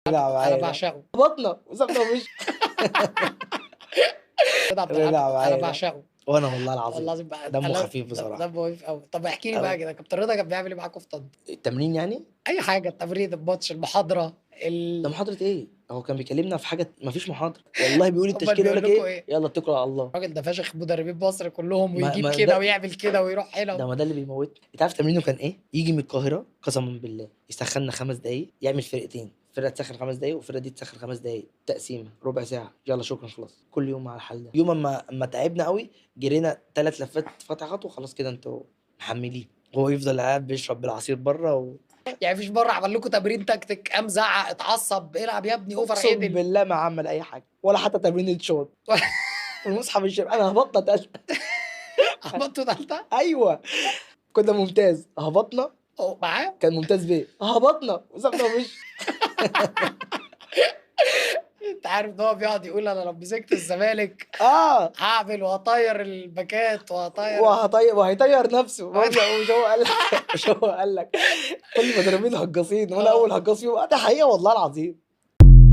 رجع انا معايا ده بعشقه هبطنا وسابنا ومشي. كده عبد الرحمن رجع انا معايا ده بعشقه وانا والله والله العظيم العظيم بقى دمه انا خفيف بصراحه دمه خفيف قوي. طب احكي لي بقى قوي. كده كابتن رضا كان بيعمل ايه معاكم في طنطا؟ التمرين يعني اي حاجه، التمرين، الماتش، المحاضره، ده محاضره ايه؟ هو كان بيكلمنا في حاجه مفيش محاضره والله، بيقول امال التشكيل يقول بيقول لك لكم ايه، ايه؟ يلا اتكلوا على الله. الراجل ده فشخ مدربين مصر كلهم، ما ويجيب ما كده ده ويعمل كده ويروح هنا ده ما ده اللي بيموت. انت عارف تمرينه كان ايه؟ يجي من القاهره قسما بالله يسخننا 5 دقايق، يعمل فرقتين، فرقه تسخن 5 دقايق والفرقه دي تسخن 5 دقايق، تقسيمه ربع ساعه، يلا شكرا خلاص. كل يوم على الحل ده. يوم اما تعبنا قوي جرينا 3 لفات فتح خط وخلاص كده انتوا محملين. هو يفضل قاعد بيشرب بالعصير بره يعني مفيش مره عمل لكم تمرين تكتيك، قام زعق اتعصب العب يا ابني اوفر اقسم عدل؟ بالله ما عمل اي حاجه ولا حتى تمرين الشوط. والمصحف الشرب انا هبطنا تالتة. عملتوا تالتة؟ ايوه كنا ممتاز هبطنا، هو معاه؟ كان ممتاز بيه هبطنا وسابنا ومشي. انت عارف ان هو بيقعد يقول انا لو مسكت الزمالك اه هعمل وهطير الباكات وهطير وهيطير نفسه. مش هو قال لك مش هو قال لك كل المدربين هجاصين وانا اول هجاص فيهم. ده حقيقه والله العظيم.